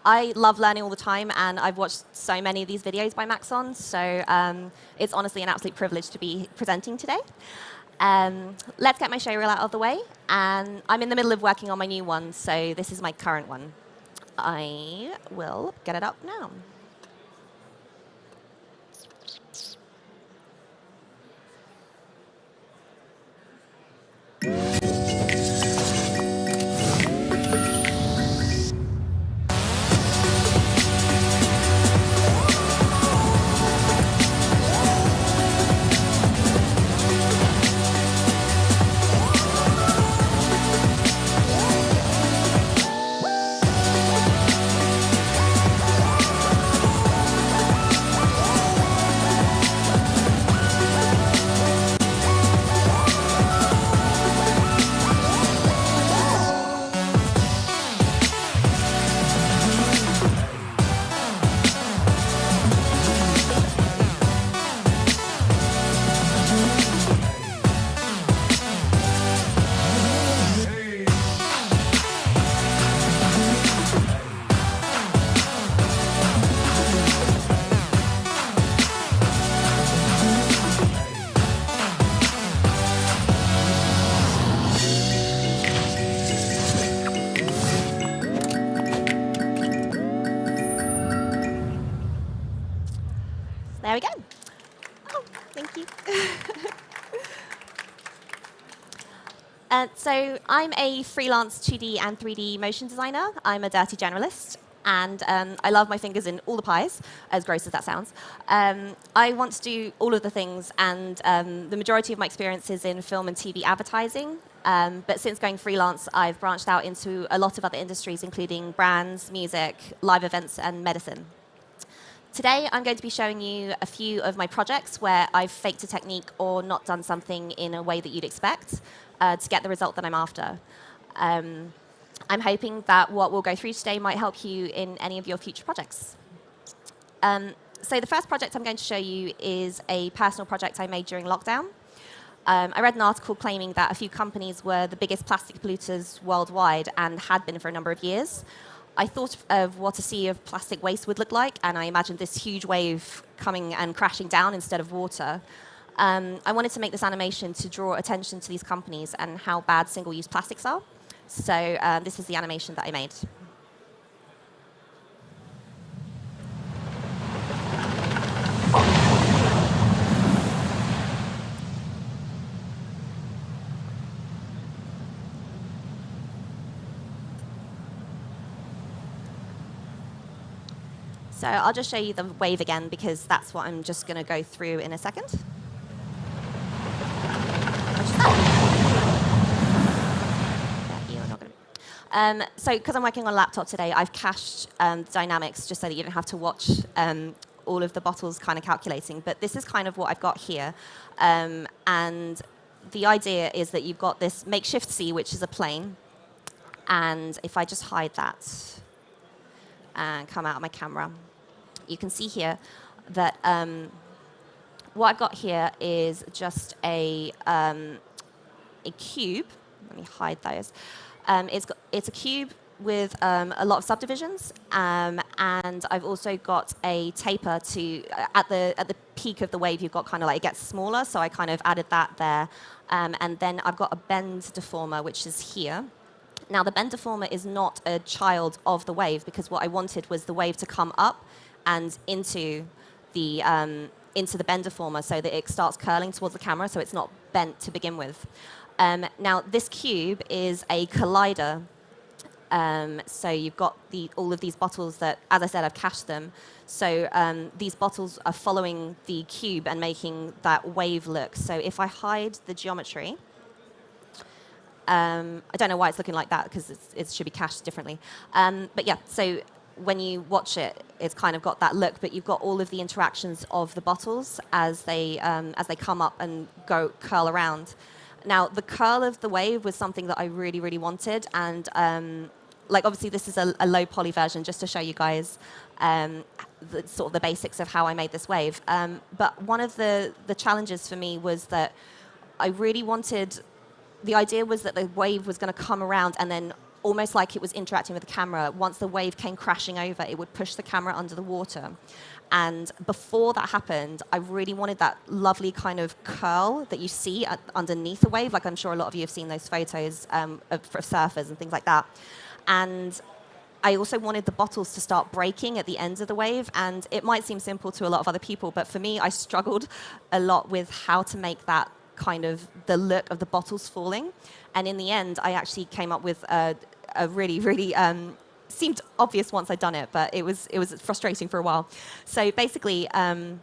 I love learning all the time, and I've watched so many of these videos by Maxon, so it's honestly an absolute privilege to be presenting today. Let's get my show reel out of the way, and I'm in the middle of working on my new one, so this is my current one. I will get it up now. There we go. Oh, thank you. So I'm a freelance 2D and 3D motion designer. I'm a dirty generalist, and I love my fingers in all the pies, as gross as that sounds. I want to do all of the things, and the majority of my experience is in film and TV advertising. But since going freelance, I've branched out into a lot of other industries, including brands, music, live events, and medicine. Today, I'm going to be showing you a few of my projects where I've faked a technique or not done something in a way that you'd expect to get the result that I'm after. I'm hoping that what we'll go through today might help you in any of your future projects. So the first project I'm going to show you is a personal project I made during lockdown. I read an article claiming that a few companies were the biggest plastic polluters worldwide and had been for a number of years. I thought of what a sea of plastic waste would look like, and I imagined this huge wave coming and crashing down instead of water. I wanted to make this animation to draw attention to these companies and how bad single-use plastics are. So this is the animation that I made. So I'll just show you the wave again, because that's what I'm just going to go through in a second. So because I'm working on a laptop today, I've cached dynamics just so that you don't have to watch all of the bottles kind of calculating. But this is kind of what I've got here. And the idea is that you've got this makeshift sea, which is a plane. And if I just hide that and come out of my camera, you can see here that what I've got here is just a cube. Let me hide those. It's a cube with a lot of subdivisions, and I've also got a taper to at the peak of the wave. You've got kind of like it gets smaller, so I kind of added that there, and then I've got a bend deformer, which is here. Now, the bend deformer is not a child of the wave, because what I wanted was the wave to come up and into the bend deformer so that it starts curling towards the camera, so it's not bent to begin with. Now, this cube is a collider. So you've got all of these bottles that, as I said, I've cached them. So these bottles are following the cube and making that wave look. So if I hide the geometry, I don't know why it's looking like that, because it should be cached differently. But yeah, so when you watch it, it's kind of got that look, but you've got all of the interactions of the bottles as they come up and curl around. Now, the curl of the wave was something that I really, really wanted, and obviously this is a low poly version just to show you guys sort of the basics of how I made this wave. But one of the challenges for me was that I really wanted. The idea was that the wave was going to come around and then almost like it was interacting with the camera. Once the wave came crashing over, it would push the camera under the water. And before that happened, I really wanted that lovely kind of curl that you see underneath the wave. Like I'm sure a lot of you have seen those photos of surfers and things like that. And I also wanted the bottles to start breaking at the ends of the wave. And it might seem simple to a lot of other people, but for me, I struggled a lot with how to make that kind of the look of the bottles falling. And in the end, I actually came up with a really, really seemed obvious once I'd done it, but it was frustrating for a while. So basically, as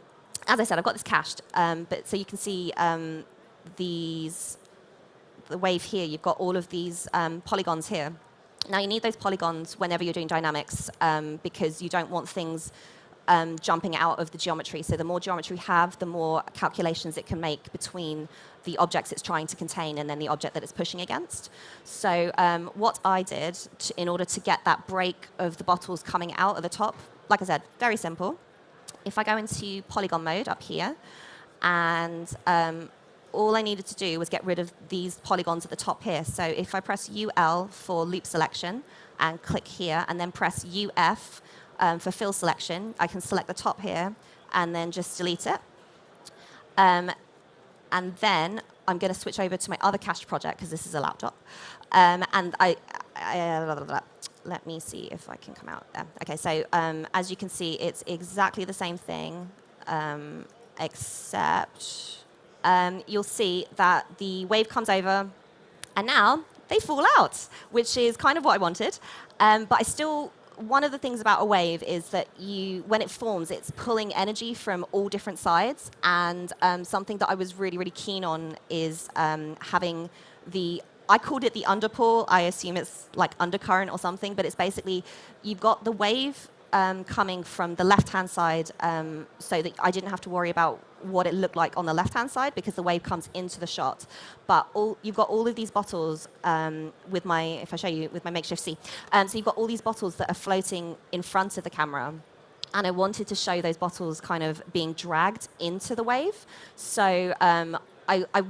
I said, I've got this cached, but so you can see the wave here. You've got all of these polygons here. Now you need those polygons whenever you're doing dynamics because you don't want things jumping out of the geometry. So the more geometry you have, the more calculations it can make between the objects it's trying to contain and then the object that it's pushing against. So what I did in order to get that break of the bottles coming out at the top, like I said, very simple. If I go into polygon mode up here, and all I needed to do was get rid of these polygons at the top here. So if I press UL for loop selection and click here, and then press UF for fill selection, I can select the top here and then just delete it. And then I'm going to switch over to my other cached project because this is a laptop. And let me see if I can come out there. Okay, so as you can see, it's exactly the same thing, except you'll see that the wave comes over, and now they fall out, which is kind of what I wanted. But I still, one of the things about a wave is that when it forms, it's pulling energy from all different sides. And something that I was really, really keen on is having I called it the underpool. I assume it's like undercurrent or something, but it's basically, you've got the wave coming from the left-hand side, so that I didn't have to worry about what it looked like on the left-hand side because the wave comes into the shot. But you've got all of these bottles with if I show you, with my makeshift C. So you've got all these bottles that are floating in front of the camera. And I wanted to show those bottles kind of being dragged into the wave. So I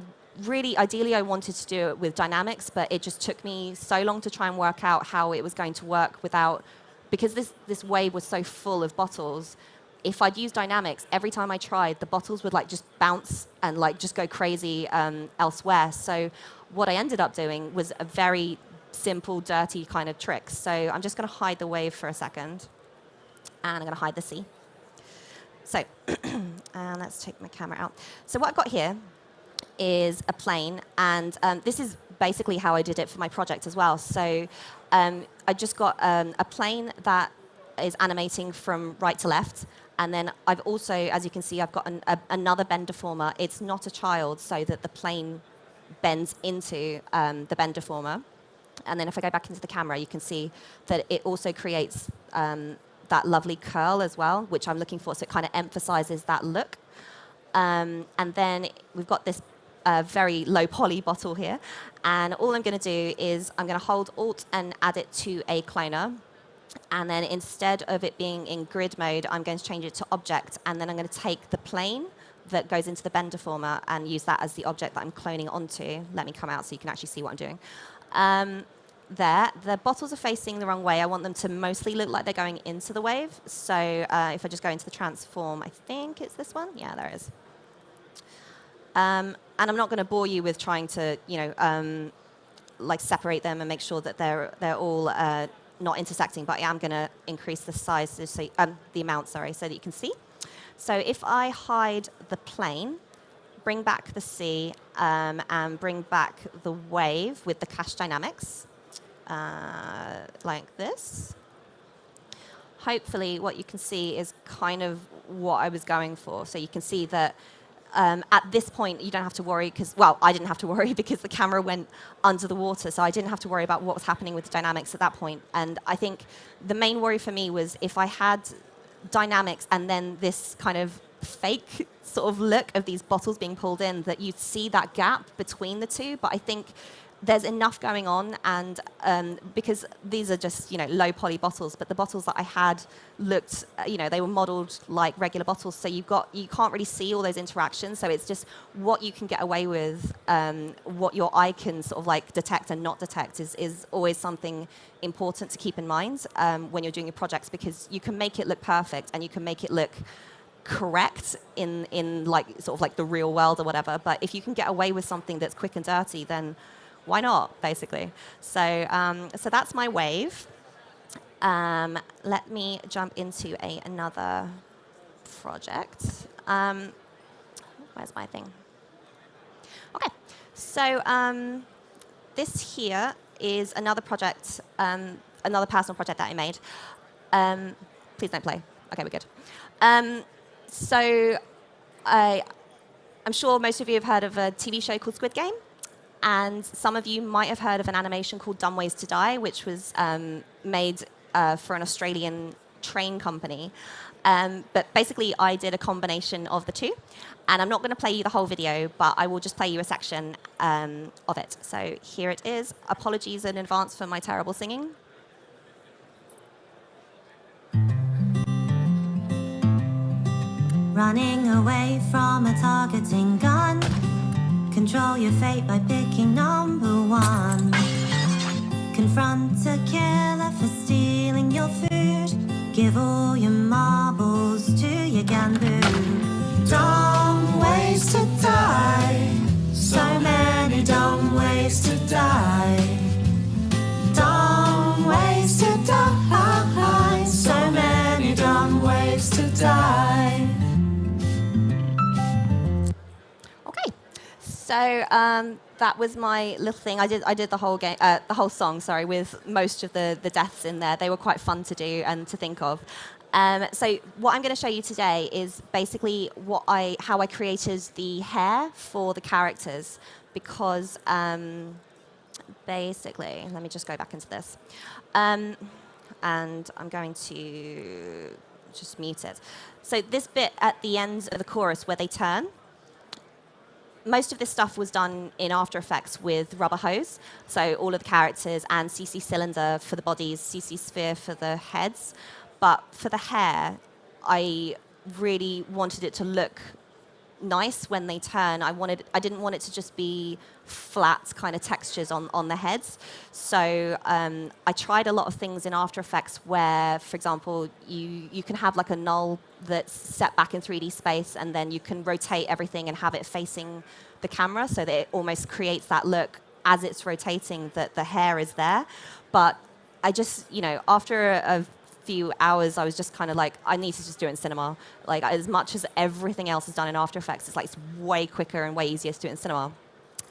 really, ideally, I wanted to do it with dynamics, but it just took me so long to try and work out how it was going to work because this wave was so full of bottles. If I'd used dynamics, every time I tried, the bottles would like just bounce and like just go crazy elsewhere. So what I ended up doing was a very simple, dirty kind of trick. So I'm just going to hide the wave for a second, and I'm going to hide the sea. So let's take my camera out. So what I've got here is a plane, and this is basically how I did it for my project as well. So I just got a plane that is animating from right to left, and then I've also, as you can see, I've got another bend deformer. It's not a child, so that the plane bends into the bend deformer. And then if I go back into the camera, you can see that it also creates that lovely curl as well, which I'm looking for, so it kind of emphasizes that look. And then we've got this very low poly bottle here, and all I'm going to do is I'm going to hold Alt and add it to a cloner, and then instead of it being in grid mode, I'm going to change it to object, and then I'm going to take the plane that goes into the bend deformer and use that as the object that I'm cloning onto. Let me come out so you can actually see what I'm doing. The bottles are facing the wrong way. I want them to mostly look like they're going into the wave. So if I just go into the transform, I think it's this one. Yeah, there it is. And I'm not going to bore you with trying to, like separate them and make sure that they're all not intersecting. But I am going to increase the size, the amount, so that you can see. So if I hide the plane, bring back the sea, and bring back the wave with the cache dynamics, like this. Hopefully what you can see is kind of what I was going for. So you can see that at this point, you don't have to worry because, well, I didn't have to worry because the camera went under the water, so I didn't have to worry about what was happening with the dynamics at that point. And I think the main worry for me was if I had dynamics and then this kind of fake sort of look of these bottles being pulled in, that you'd see that gap between the two. But I think there's enough going on, and because these are just low poly bottles, but the bottles that I had looked, they were modeled like regular bottles, so you can't really see all those interactions. So it's just what you can get away with, what your eye can sort of like detect and not detect is always something important to keep in mind when you're doing your projects, because you can make it look perfect and you can make it look correct in like sort of like the real world or whatever. But if you can get away with something that's quick and dirty, then why not, basically? So so that's my wave. Let me jump into another project. Where's my thing? Okay, so this here is another project, another personal project that I made. Please don't play. Okay, we're good. So I'm sure most of you have heard of a TV show called Squid Game. And some of you might have heard of an animation called Dumb Ways to Die, which was made for an Australian train company. But basically, I did a combination of the two. And I'm not going to play you the whole video, but I will just play you a section of it. So here it is. Apologies in advance for my terrible singing. Running away from a targeting gun. Control your fate by picking number one. Confront a killer for stealing your food. Give all your marbles to your gamboo. Dumb ways to die. So many dumb ways to die. Dumb ways to die. So many dumb ways to die. So that was my little thing. I did the whole game, the whole song, sorry, with most of the deaths in there. They were quite fun to do and to think of. So what I'm going to show you today is basically how I created the hair for the characters, because basically, let me just go back into this, and I'm going to just mute it. So this bit at the end of the chorus where they turn. Most of this stuff was done in After Effects with rubber hose. So all of the characters and CC cylinder for the bodies, CC sphere for the heads. But for the hair, I really wanted it to look nice when they turn. I didn't want it to just be flat kind of textures on the heads. So I tried a lot of things in After Effects where, for example, you can have like a null that's set back in 3D space, and then you can rotate everything and have it facing the camera so that it almost creates that look as it's rotating that the hair is there. But I just, after a few hours, I was just kind of like, I need to just do it in cinema. Like, as much as everything else is done in After Effects, it's way quicker and way easier to do it in cinema.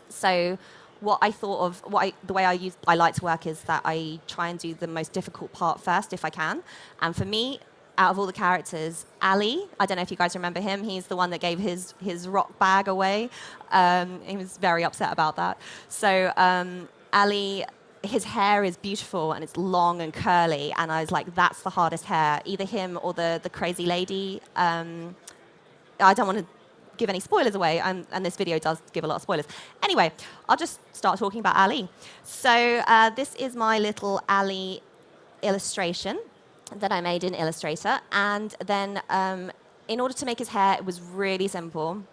So what I thought of, the way I like to work is that I try and do the most difficult part first if I can. And for me, out of all the characters, Ali, I don't know if you guys remember him, he's the one that gave his rock bag away. He was very upset about that. So Ali, his hair is beautiful and it's long and curly, and I was like, that's the hardest hair. Either him or the crazy lady. I don't want to give any spoilers away, and this video does give a lot of spoilers. Anyway, I'll just start talking about Ali. So this is my little Ali illustration that I made in Illustrator, and then in order to make his hair, it was really simple.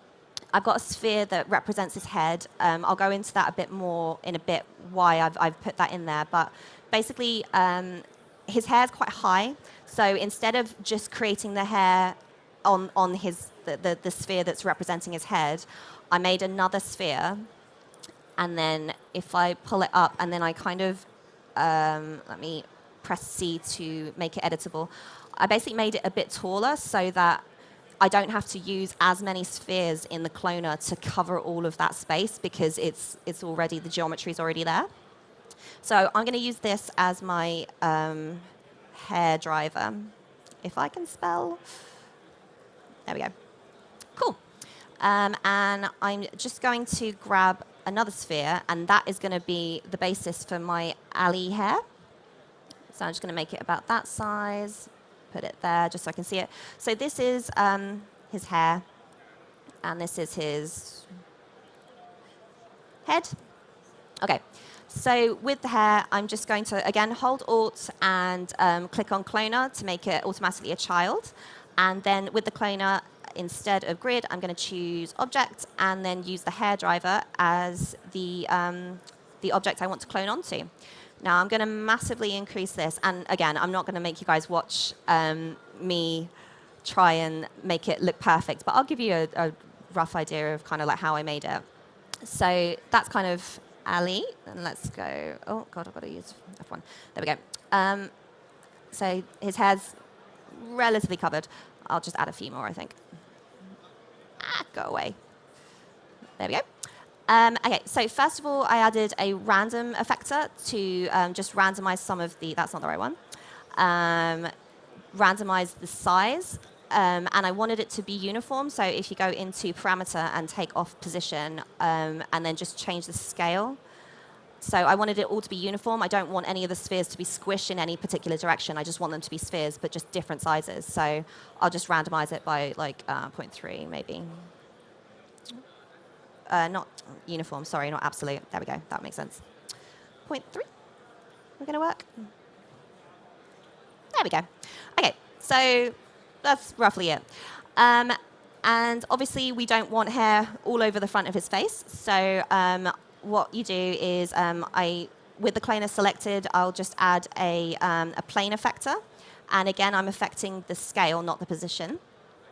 I've got a sphere that represents his head. I'll go into that a bit more in a bit, why I've put that in there. But basically, his hair is quite high. So instead of just creating the hair on the sphere that's representing his head, I made another sphere. And then if I pull it up, and then I kind of, let me press C to make it editable. I basically made it a bit taller so that I don't have to use as many spheres in the cloner to cover all of that space, because it's already, the geometry is already there. So I'm going to use this as my hair driver, if I can spell. There we go. Cool. And I'm just going to grab another sphere, and that is going to be the basis for my Ali hair. So I'm just going to make it about that size. Put it there just so I can see it. So this is his hair, and this is his head. Okay, so with the hair, I'm just going to, again, hold Alt and click on Cloner to make it automatically a child. And then with the cloner, instead of grid, I'm going to choose object and then use the hair driver as the object I want to clone onto. Now I'm going to massively increase this. And again, I'm not going to make you guys watch me try and make it look perfect, but I'll give you a rough idea of kind of like how I made it. So that's kind of Ali. And let's go. Oh, God, I've got to use F1. There we go. So his hair's relatively covered. I'll just add a few more, I think. Go away. There we go. Okay, so first of all, I added a random effector to just randomize some of the, that's not the right one, randomize the size. And I wanted it to be uniform, so if you go into parameter and take off position and then just change the scale. So I wanted it all to be uniform. I don't want any of the spheres to be squished in any particular direction. I just want them to be spheres, but just different sizes. So I'll just randomize it by like 0.3 maybe. Not uniform, sorry, not absolute. There we go, that makes sense. 0.3, we're gonna work. There we go. Okay, so that's roughly it. And obviously we don't want hair all over the front of his face. So what you do is, with the cloner selected, I'll just add a plane effector. And again, I'm affecting the scale, not the position.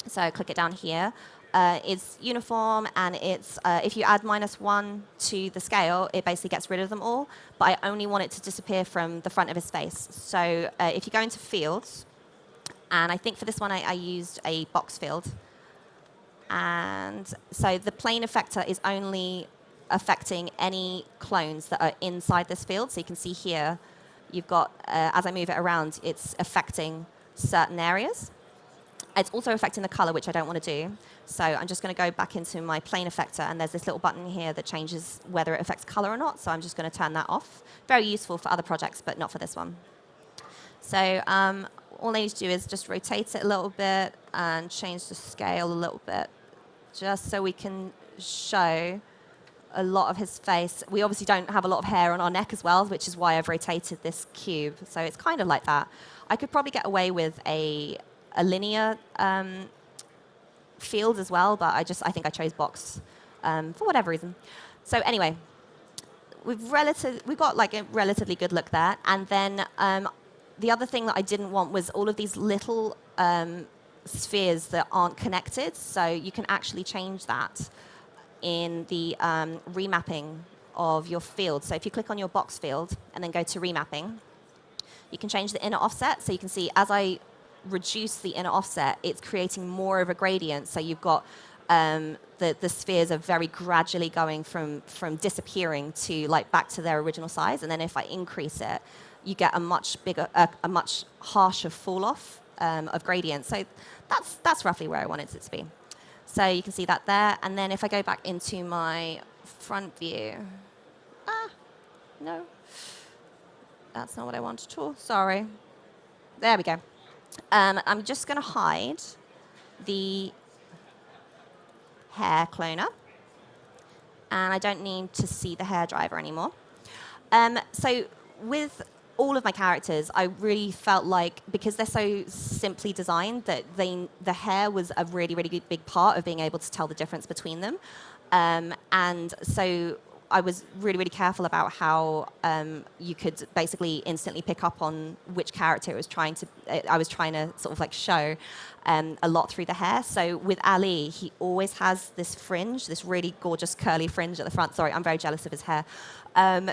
So click it down here. It's uniform, and it's if you add -1 to the scale, it basically gets rid of them all. But I only want it to disappear from the front of his face. So if you go into fields, and I think for this one I used a box field. And so the plane effector is only affecting any clones that are inside this field. So you can see here, you've got, as I move it around, it's affecting certain areas. It's also affecting the color, which I don't want to do. So I'm just going to go back into my plane effector, and there's this little button here that changes whether it affects color or not. So I'm just going to turn that off. Very useful for other projects, but not for this one. So all I need to do is just rotate it a little bit and change the scale a little bit, just so we can show a lot of his face. We obviously don't have a lot of hair on our neck as well, which is why I've rotated this cube. So it's kind of like that. I could probably get away with a linear field as well, but I think I chose box for whatever reason. So anyway, we've got like a relatively good look there. And then the other thing that I didn't want was all of these little spheres that aren't connected. So you can actually change that in the remapping of your field. So if you click on your box field and then go to remapping, you can change the inner offset. So you can see as I reduce the inner offset, it's creating more of a gradient. So you've got the spheres are very gradually going from disappearing to like back to their original size. And then if I increase it, you get a much bigger, a much harsher fall off of gradient. So that's roughly where I want it to be. So you can see that there. And then if I go back into my front view, no, that's not what I wanted at all. Sorry. There we go. I'm just going to hide the hair cloner, and I don't need to see the hair driver anymore. So with all of my characters, I really felt like, because they're so simply designed, that the hair was a really, really big part of being able to tell the difference between them. And so I was really, really careful about how you could basically instantly pick up on which character I was trying to sort of like show a lot through the hair. So with Ali, he always has this fringe, this really gorgeous curly fringe at the front. Sorry, I'm very jealous of his hair.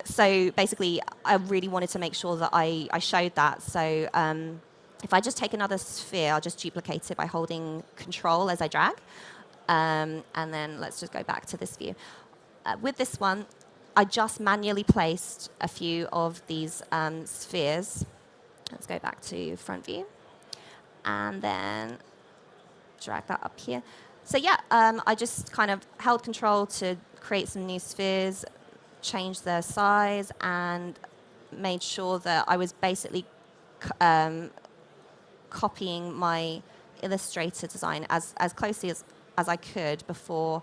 So basically, I really wanted to make sure that I showed that. So if I just take another sphere, I'll just duplicate it by holding Control as I drag. And then let's just go back to this view. With this one, I just manually placed a few of these spheres. Let's go back to front view. And then drag that up here. So yeah, I just kind of held Control to create some new spheres, changed their size, and made sure that I was basically copying my Illustrator design as closely as I could before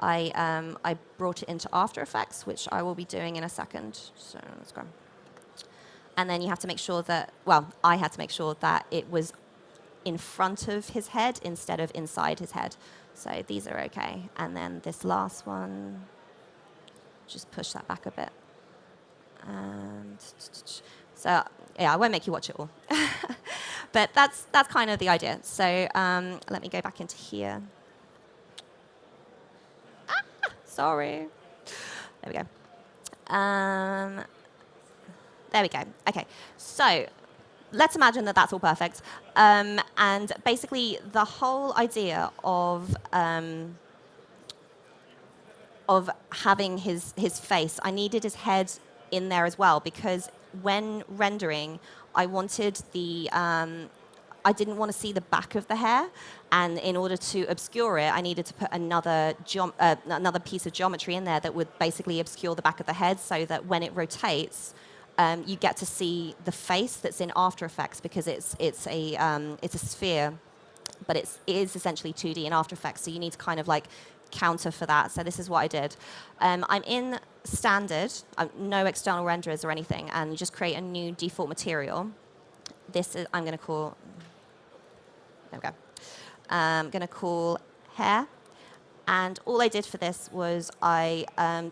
I brought it into After Effects, which I will be doing in a second. So let's go. And then you have to make sure that, well, I had to make sure that it was in front of his head instead of inside his head. So these are okay. And then this last one, just push that back a bit. And so, yeah, I won't make you watch it all. But that's kind of the idea. So let me go back into here. Sorry. There we go. There we go. Okay. So let's imagine that that's all perfect. And basically, the whole idea of having his face, I needed his head in there as well, because when rendering, I wanted the I didn't want to see the back of the hair, and in order to obscure it, I needed to put another piece of geometry in there that would basically obscure the back of the head, so that when it rotates, you get to see the face that's in After Effects, because it's a sphere, but it is essentially 2D in After Effects, so you need to kind of like counter for that. So this is what I did. I'm in standard, no external renderers or anything, and you just create a new default material. This is, I'm going to call, there we go. I'm going to call hair. And all I did for this was I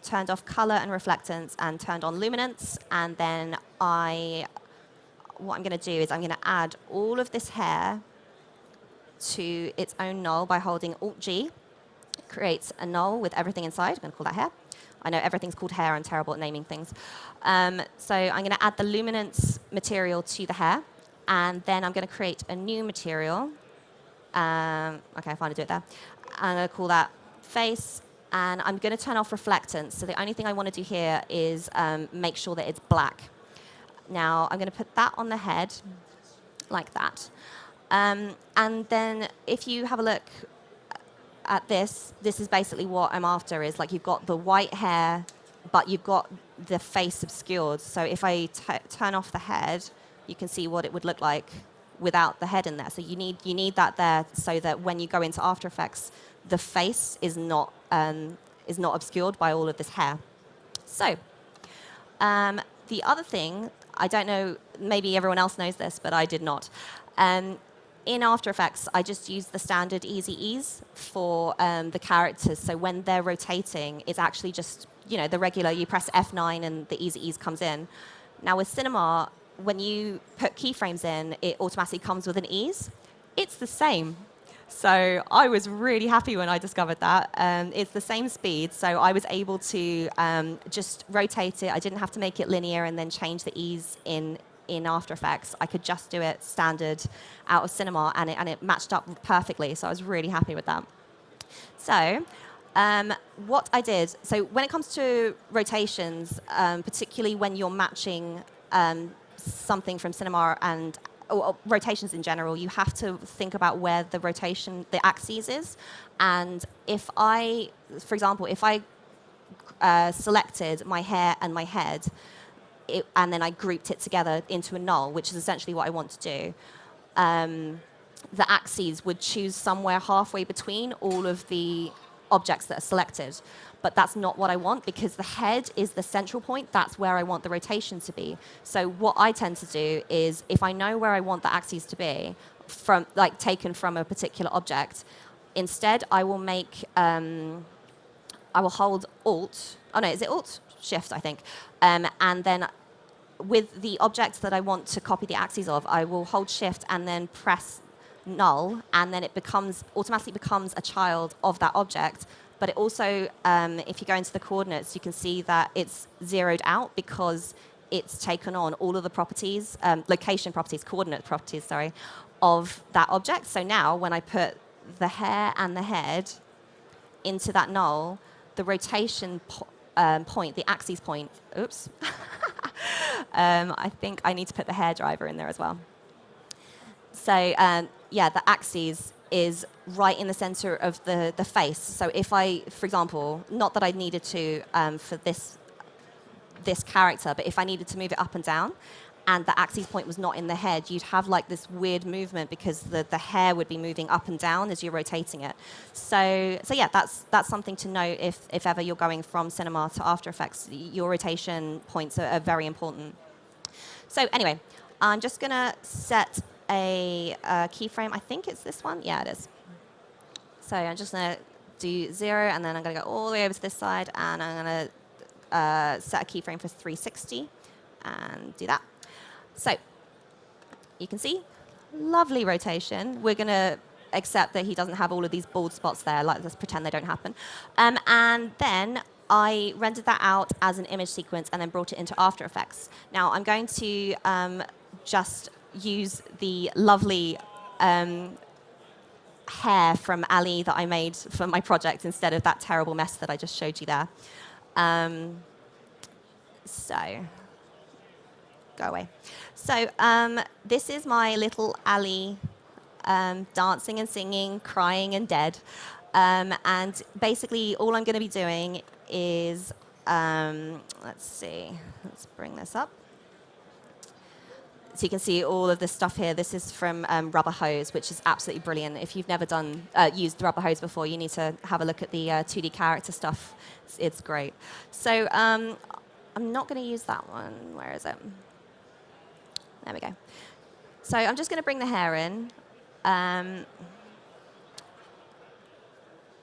turned off color and reflectance and turned on luminance. And then what I'm going to do is I'm going to add all of this hair to its own null by holding Alt-G. It creates a null with everything inside. I'm going to call that hair. I know everything's called hair. I'm terrible at naming things. So I'm going to add the luminance material to the hair. And then I'm going to create a new material. Okay, I finally do it there. I'm going to call that face. And I'm going to turn off reflectance. So the only thing I want to do here is make sure that it's black. Now, I'm going to put that on the head, like that. And then if you have a look at this is basically what I'm after, is like you've got the white hair, but you've got the face obscured. So if I turn off the head, you can see what it would look like without the head in there. So you need that there so that when you go into After Effects, the face is not obscured by all of this hair. So the other thing, I don't know, maybe everyone else knows this, but I did not. In After Effects, I just use the standard easy ease for the characters. So when they're rotating, it's actually just, the regular, you press F9 and the easy ease comes in. Now with Cinema, when you put keyframes in, it automatically comes with an ease. It's the same. So I was really happy when I discovered that. It's the same speed, so I was able to just rotate it. I didn't have to make it linear and then change the ease in After Effects. I could just do it standard out of Cinema, and it matched up perfectly, so I was really happy with that. So what I did, so when it comes to rotations, particularly when you're matching something from Cinema or rotations in general, you have to think about where the axis is. And for example, if I selected my hair and my head, and then I grouped it together into a null, which is essentially what I want to do, the axes would choose somewhere halfway between all of the objects that are selected. But that's not what I want, because the head is the central point. That's where I want the rotation to be. So what I tend to do is, if I know where I want the axes to be, taken from a particular object, instead I will hold Alt. Oh no, is it Alt? Shift, I think. And then with the object that I want to copy the axes of, I will hold Shift and then press null, and then it automatically becomes a child of that object. But it also, if you go into the coordinates, you can see that it's zeroed out because it's taken on all of the properties, coordinate properties, of that object. So now when I put the hair and the head into that null, the rotation point, the axis point, oops. I think I need to put the hair driver in there as well. So yeah, the axis is right in the center of the face. So if I, for example, not that I needed to for this character, but if I needed to move it up and down, and the axis point was not in the head, you'd have like this weird movement because the hair would be moving up and down as you're rotating it. So yeah, that's something to note if ever you're going from cinema to After Effects. Your rotation points are very important. So anyway, I'm just going to set a keyframe. I think it's this one. Yeah, it is. So I'm just going to do 0, and then I'm going to go all the way over to this side, and I'm going to set a keyframe for 360 and do that. So you can see, lovely rotation. We're going to accept that he doesn't have all of these bald spots there. Let's pretend they don't happen. And then I rendered that out as an image sequence and then brought it into After Effects. Now I'm going to just use the lovely hair from Ali that I made for my project instead of that terrible mess that I just showed you there. So go away. So this is my little Ali dancing and singing, crying and dead. And basically all I'm going to be doing is, let's see, let's bring this up. So you can see all of this stuff here. This is from Rubber Hose, which is absolutely brilliant. If you've never used Rubber Hose before, you need to have a look at the 2D character stuff. It's great. So I'm not going to use that one. Where is it? There we go. So I'm just going to bring the hair in. And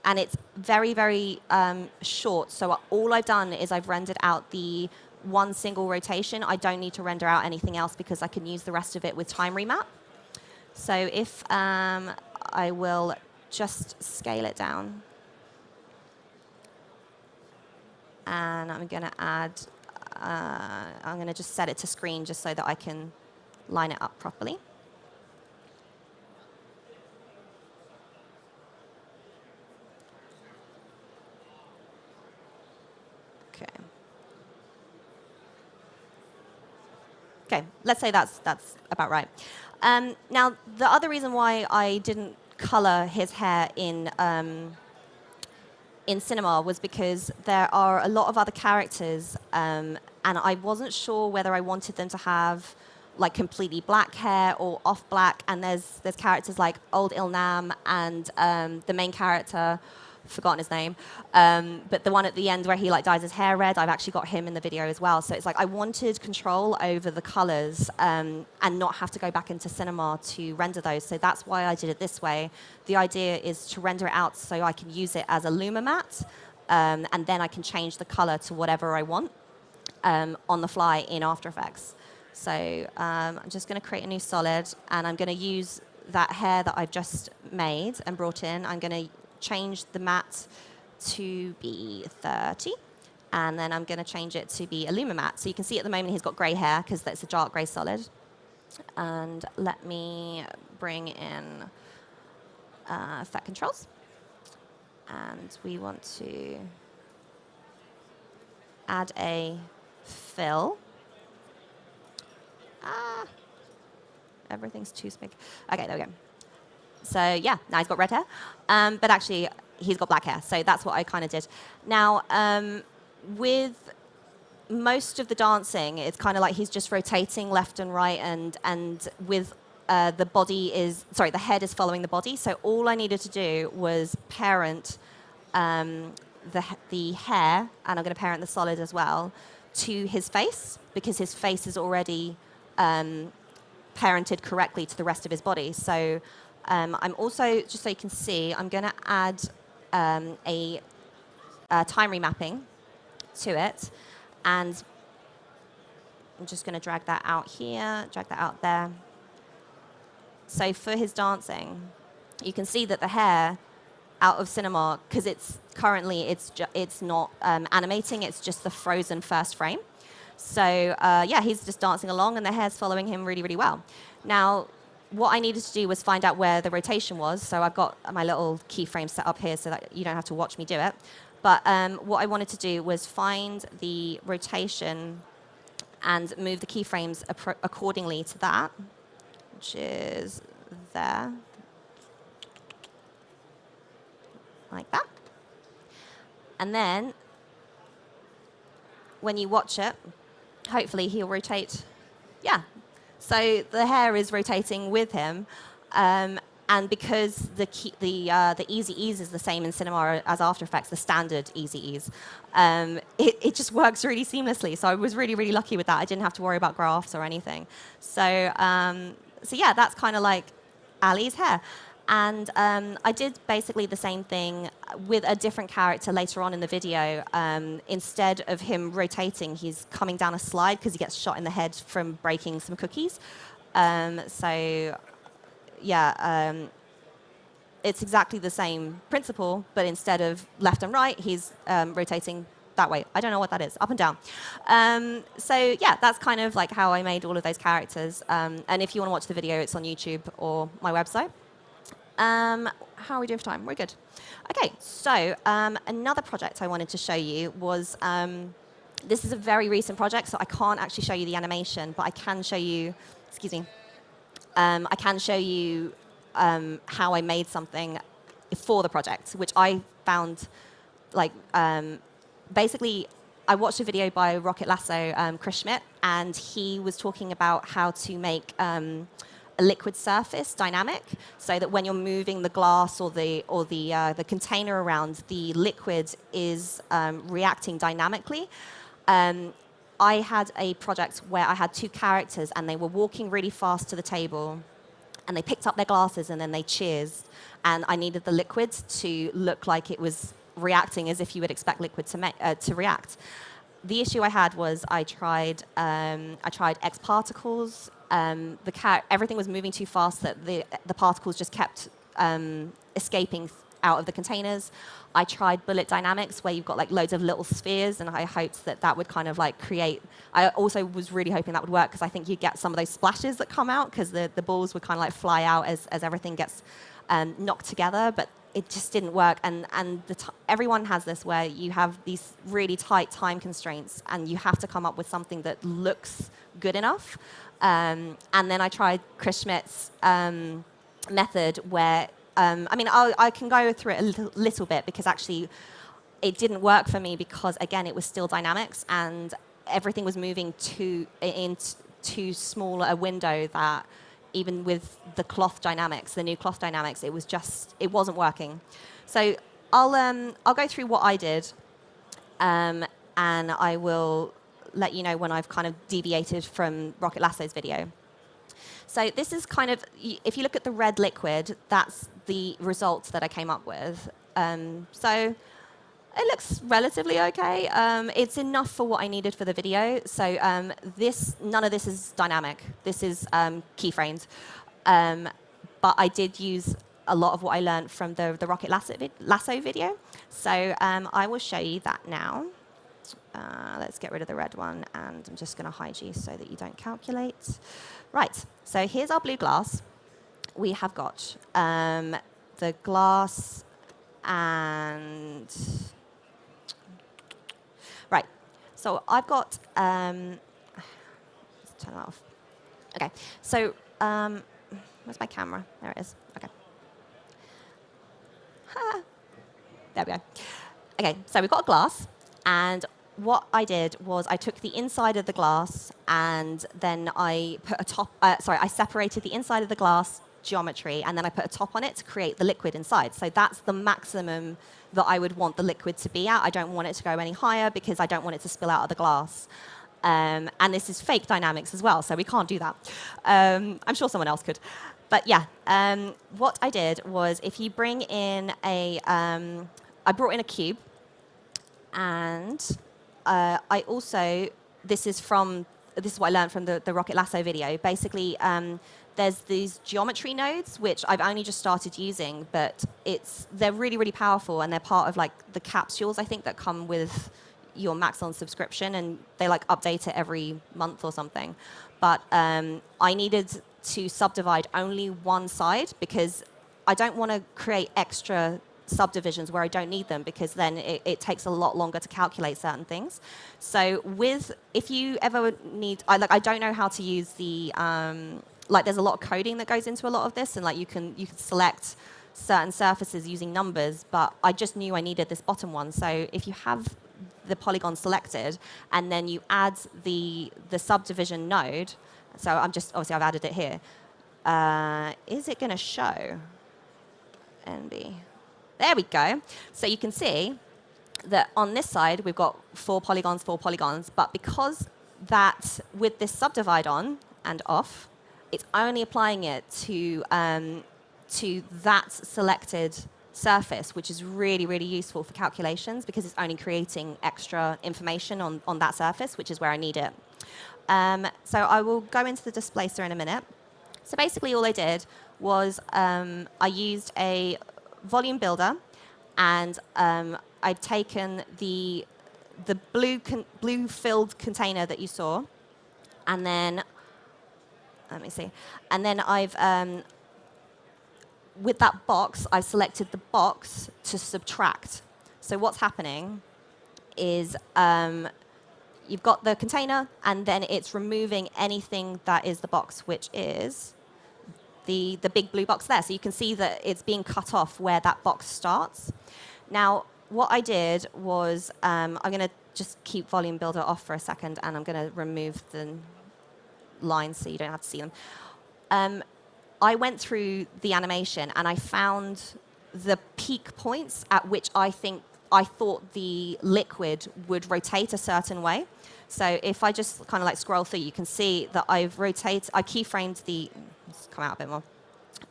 it's very, very short. So all I've done is I've rendered out the one single rotation. I don't need to render out anything else because I can use the rest of it with time remap. So if I will just scale it down. And I'm going to add, I'm going to just set it to screen just so that I can line it up properly. Okay, let's say that's about right. Now, the other reason why I didn't color his hair in cinema was because there are a lot of other characters, and I wasn't sure whether I wanted them to have like completely black hair or off black. And there's characters like Old Ilnam and the main character, forgotten his name, but the one at the end where he like dyes his hair red, I've actually got him in the video as well. So it's like I wanted control over the colors and not have to go back into cinema to render those. So that's why I did it this way. The idea is to render it out so I can use it as a Luma matte, and then I can change the color to whatever I want on the fly in After Effects. So I'm just going to create a new solid, and I'm going to use that hair that I've just made and brought in. I'm going to change the matte to be 30, and then I'm going to change it to be a Luma matte. So you can see at the moment he's got grey hair because that's a dark grey solid. And let me bring in effect controls. And we want to add a fill. Everything's too big. Okay, there we go. So yeah, now he's got red hair, but actually he's got black hair. So that's what I kind of did. Now, with most of the dancing, it's kind of like he's just rotating left and right, and with the head is following the body. So all I needed to do was parent the hair, and I'm going to parent the solid as well, to his face, because his face is already parented correctly to the rest of his body. So I'm also, just so you can see, I'm going to add a time remapping to it. And I'm just going to drag that out here, drag that out there. So for his dancing, you can see that the hair out of cinema, because it's not animating, it's just the frozen first frame. So yeah, he's just dancing along and the hair's following him really, really well. Now, what I needed to do was find out where the rotation was. So I've got my little keyframe set up here so that you don't have to watch me do it. But what I wanted to do was find the rotation and move the keyframes accordingly to that, which is there, like that. And then when you watch it, hopefully he'll rotate, yeah, So the hair is rotating with him. And because the easy ease is the same in cinema as After Effects, the standard easy ease, it just works really seamlessly. So I was really, really lucky with that. I didn't have to worry about graphs or anything. So yeah, that's kind of like Ali's hair. And I did basically the same thing with a different character later on in the video. Instead of him rotating, he's coming down a slide because he gets shot in the head from breaking some cookies. Yeah, it's exactly the same principle, but instead of left and right, he's rotating that way. I don't know what that is, up and down. So yeah, that's kind of like how I made all of those characters. And if you want to watch the video, it's on YouTube or my website. How are we doing for time? We're good. Okay, so another project I wanted to show you was, this is a very recent project, so I can't actually show you the animation, but I can show you, excuse me, I can show you how I made something for the project, which I found like, basically, I watched a video by Rocket Lasso, Chris Schmidt, and he was talking about how to make a liquid surface dynamic, so that when you're moving the glass or the container around, the liquid is reacting dynamically. I had a project where I had two characters, and they were walking really fast to the table, and they picked up their glasses, and then they cheers, and I needed the liquid to look like it was reacting as if you would expect liquid to react. The issue I had was I tried X particles. Everything was moving too fast that the particles just kept escaping out of the containers. I tried bullet dynamics, where you've got like loads of little spheres, and I hoped that would kind of like create. I also was really hoping that would work, because I think you get some of those splashes that come out, because the balls would kind of like fly out as everything gets knocked together, but it just didn't work. And everyone has this, where you have these really tight time constraints, and you have to come up with something that looks good enough. And then I tried Chris Schmidt's method, where I can go through it a little bit, because actually it didn't work for me, because again it was still dynamics, and everything was moving in too small a window, that even with the cloth dynamics, the new cloth dynamics, it wasn't working. So I'll go through what I did, and I will let you know when I've kind of deviated from Rocket Lasso's video. So this is kind of, if you look at the red liquid, that's the results that I came up with. So it looks relatively okay. It's enough for what I needed for the video. So none of this is dynamic. This is keyframed. But I did use a lot of what I learned from the Rocket Lasso video. So I will show you that now. Let's get rid of the red one, and I'm just going to hide you so that you don't calculate. Right, so here's our blue glass. We have got the glass and... Right, so I've got... let's turn that off. Okay, so where's my camera? There it is. Okay. There we go. Okay, so we've got a glass, and what I did was I took the inside of the glass, and then I put a top. I separated the inside of the glass geometry, and then I put a top on it to create the liquid inside. So that's the maximum that I would want the liquid to be at. I don't want it to go any higher, because I don't want it to spill out of the glass. And this is fake dynamics as well, so we can't do that. I'm sure someone else could. But yeah, what I did was, if you bring in I brought in a cube, and I also, this is what I learned from the Rocket Lasso video. Basically, there's these geometry nodes, which I've only just started using, but they're really, really powerful, and they're part of like the capsules, I think, that come with your Maxon subscription, and they like update it every month or something. But I needed to subdivide only one side, because I don't want to create extra subdivisions where I don't need them, because then it takes a lot longer to calculate certain things. So if you ever need, I don't know how to use the, there's a lot of coding that goes into a lot of this, and like you can select certain surfaces using numbers, but I just knew I needed this bottom one. So if you have the polygon selected, and then you add the subdivision node, So obviously I've added it here. Is it going to show? NB. There we go. So you can see that on this side, we've got 4 polygons, but because that with this subdivide on and off, it's only applying it to that selected surface, which is really, really useful for calculations because it's only creating extra information on that surface, which is where I need it. So I will go into the displacer in a minute. So basically all I did was I used a volume builder, and I'd taken the blue filled container that you saw, and then let me see, and then I've with that box I've selected the box to subtract. So what's happening is you've got the container, and then it's removing anything that is the box, which is the big blue box there. So you can see that it's being cut off where that box starts. Now, what I did was, I'm going to just keep volume builder off for a second, and I'm going to remove the lines so you don't have to see them. I went through the animation, and I found the peak points at which I thought the liquid would rotate a certain way. So if I just kind of like scroll through, you can see that I keyframed let's come out a bit more.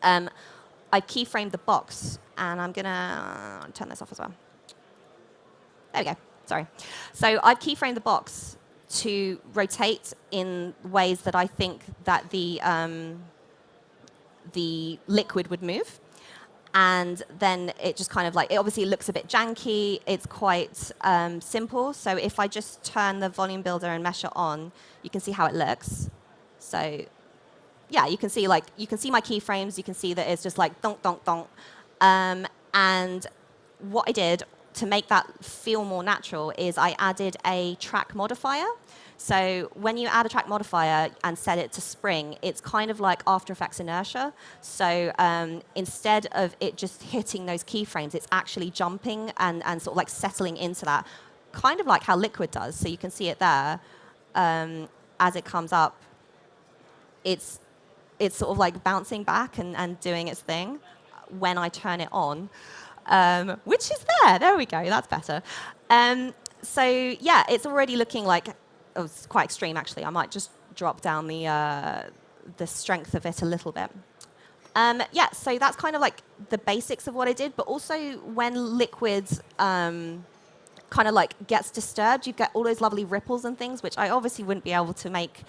I keyframed the box, and I'm going to turn this off as well. There we go. Sorry. So I've keyframed the box to rotate in ways that I think that the liquid would move. And then it just kind of like, it obviously looks a bit janky. It's quite simple. So if I just turn the volume builder and mesh it on, you can see how it looks. So yeah, you can see my keyframes. You can see that it's just like donk, donk, donk. And what I did to make that feel more natural is I added a track modifier. So when you add a track modifier and set it to spring, it's kind of like After Effects inertia. So instead of it just hitting those keyframes, it's actually jumping and sort of like settling into that, kind of like how Liquid does. So you can see it there. As it comes up, it's sort of like bouncing back and doing its thing when I turn it on, which is there. There we go. That's better. So yeah, it's already looking like, oh, it's quite extreme actually. I might just drop down the strength of it a little bit. Yeah, so that's kind of like the basics of what I did. But also when Liquid kind of like gets disturbed, you get all those lovely ripples and things, which I obviously wouldn't be able to make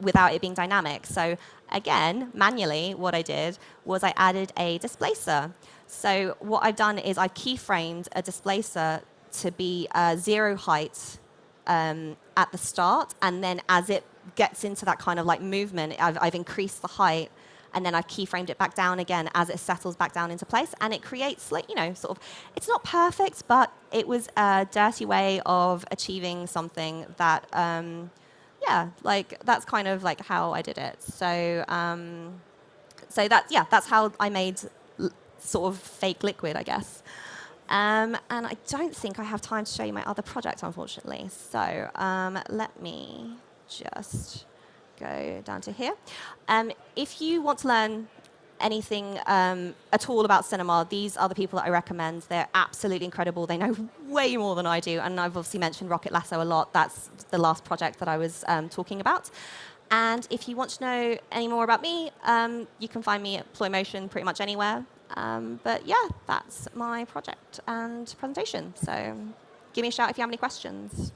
without it being dynamic. So again, manually, what I did was I added a displacer. So what I've done is I've keyframed a displacer to be 0 height at the start, and then as it gets into that kind of like movement, I've increased the height, and then I've keyframed it back down again as it settles back down into place, and it creates like, sort of, it's not perfect, but it was a dirty way of achieving something that yeah, like that's kind of like how I did it. So that's how I made sort of fake Liquid, I guess. And I don't think I have time to show you my other project, unfortunately. So let me just go down to here. If you want to learn anything at all about cinema, these are the people that I recommend. They're absolutely incredible. They know way more than I do. And I've obviously mentioned Rocket Lasso a lot. That's the last project that I was talking about. And if you want to know any more about me, you can find me at Ploy Motion pretty much anywhere. But yeah, that's my project and presentation. So give me a shout if you have any questions.